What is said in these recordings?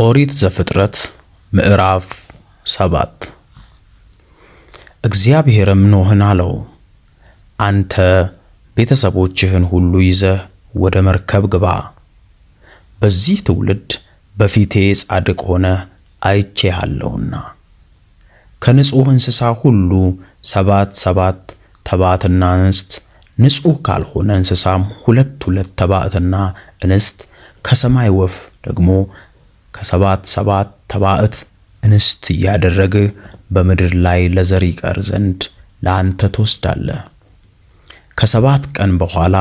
ኦሪት ዘፍጥረት ምዕራፍ 7 እግዚአብሔርም ኖኅን አለው፣ አንተ ቤተሰቦችህን ሁሉ ይዘህ ወደ መርከብ ግባ። በዚህ ትውልድ በፊቴ ጻድቅ ሆነህ አይቼሃለሁና። ከንጹሕ እንስሳ ሁሉ ሰባት ተባዕትና እንስት፣ ንጹሕ ካልሆነ እንስሳም ሁለት ተባዕትና እንስት፣ ከሰማይ ወፍ ደግሞ ከሰባት ተባዕት እንስት እያደረግህ በምድር ላይ ለዘር ይቀር ዘንድ ለአንተ ትወስዳለህ። ከ7 ቀን በኋላ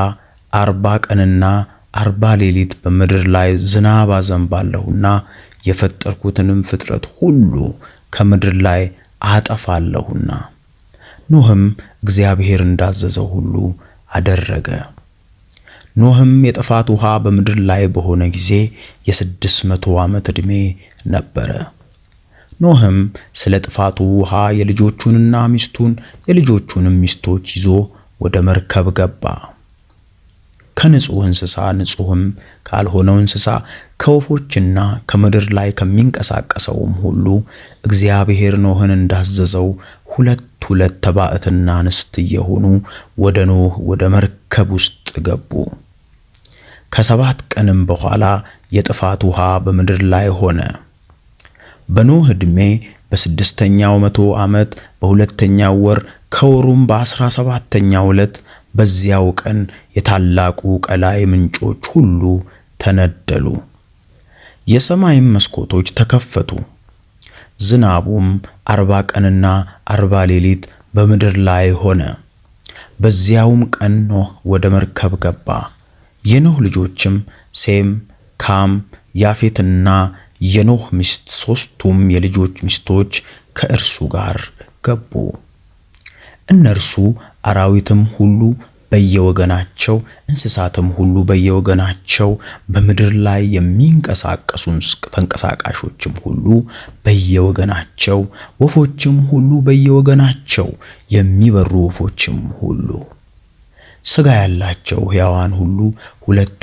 40 ቀንና 40 ሌሊት በምድር ላይ ዝናብ አዘንባለሁና የፈጠርኩትንም ፍጥረት ሁሉ ከምድር ላይ አጠፋለሁና። ኖኅም እግዚአብሔር እንዳዘዘው ሁሉ አደረገ። ኖኅም የጥፋት ውሃ በምድር ላይ በሆነ ጊዜ የ600 ዓመት ዕድሜ ነበረ። ኖኅም ስለ ጥፋቱ ውሃ የልጆቹንና ሚስቱን የልጆቹንም ሚስቶች ይዞ ወደ መርከብ ገባ። ከንጹሕ እንስሳ ንጹሕም ካልሆነው እንስሳ ከወፎችና ከምድር ላይ ከሚንቀሳቀሰውም ሁሉ እግዚአብሔር ኖኅን እንዳዘዘው ሁለት ተባዕትና እንስት እየሆኑ ወደ ኖኅ ወደ መርከብ ውስጥ ገቡ። ከ7 ቀንም በኋላ የጥፋት ውሃ በምድር ላይ ሆነ። በኖኅ ዕድሜ በ6ኛው መቶ ዓመት በሁለተኛው ወር ከወሩም በ17ኛው ዕለት በዚያው ቀን የታላቁ ቀላይ ምንጮች ሁሉ ተነደሉ፣ የሰማይም መስኮቶች ተከፈቱ። ዝናቡም 40 ቀንና 40 ሌሊት በምድር ላይ ሆነ። በዚያውም ቀን ኖኅ ወደ መርከብ ገባ። የኖኅ ልጆችም ሴም፣ ካም፣ ያፌትና የኖኅ ሚስት 3ቱም የልጆች ሚስቶች ከእርሱ ጋር ገቡ። እነርሱ አራዊትም ሁሉ በየወገናቸው፣ እንስሳትም ሁሉ በየወገናቸው፣ በምድር ላይ የሚንቀሳቀሱ ተንቀሳቃሾችም ሁሉ በየወገናቸው፣ ወፎችም ሁሉ በየወገናቸው፣ የሚበሩ ወፎችም ሁሉ፣ ሥጋ ያላቸው ሕያዋን ሁሉ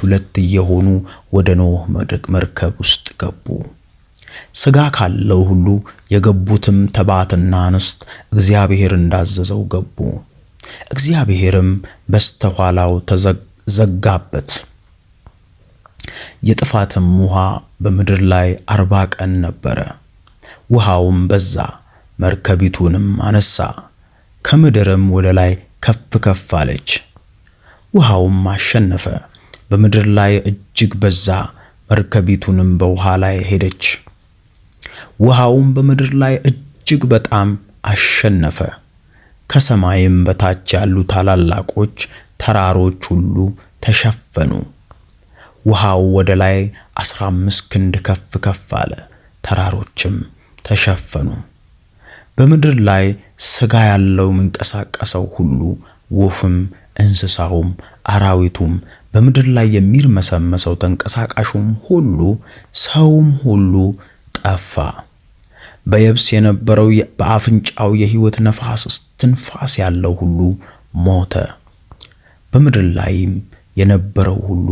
ሁለት እየሆኑ ወደ ኖኅ መርከብ ውስጥ ገቡ። ሥጋ ካለው ሁሉ የገቡትም ተባዕትና እንስት እግዚአብሔር እንዳዘዘው ገቡ። እግዚአብሔርም በስተኋላው ዘጋበት። የጥፋትም ውሃ በምድር ላይ 40 ቀን ነበረ። ውሃውም በዛ፣ መርከቢቱንም አነሳ፣ ከምድርም ወደ ላይ ከፍ አለች። ውሃውም አሸነፈ፣ በምድር ላይ እጅግ በዛ፣ መርከቢቱንም በውሃ ላይ ሄደች። ውሃውም በምድር ላይ እጅግ በጣም አሸነፈ። ከሰማይም በታች ያሉ ታላላቆች ተራሮች ሁሉ ተሸፈኑ። ውሃው ወደ ላይ 15 ክንድ ከፍ አለ፣ ተራሮችም ተሸፈኑ። በምድር ላይ ሥጋ ያለው የሚንቀሳቀሰው ሁሉ፣ ወፍም፣ እንስሳውም፣ አራዊቱም፣ በምድር ላይ የሚርመሰመሰው ተንቀሳቃሹም ሁሉ፣ ሰውም ሁሉ ጠፋ። በየብስ የነበረው በአፍንጫው የሕይወት ነፋስ እስትንፋስ ያለው ሁሉ ሞተ። በምድር ላይም የነበረው ሁሉ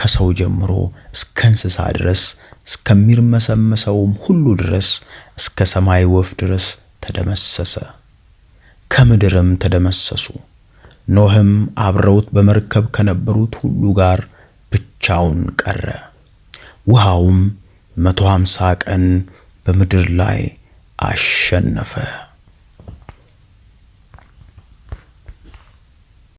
ከሰው ጀምሮ እስከ እንስሳ ድረስ እስከሚርመሰመሰውም ሁሉ ድረስ እስከ ሰማይ ወፍ ድረስ ተደመሰሰ፣ ከምድርም ተደመሰሱ። ኖኅም አብረውት በመርከብ ከነበሩት ሁሉ ጋር ብቻውን ቀረ። ውሃውም 150 ቀን በምድር ላይ አሸነፈ።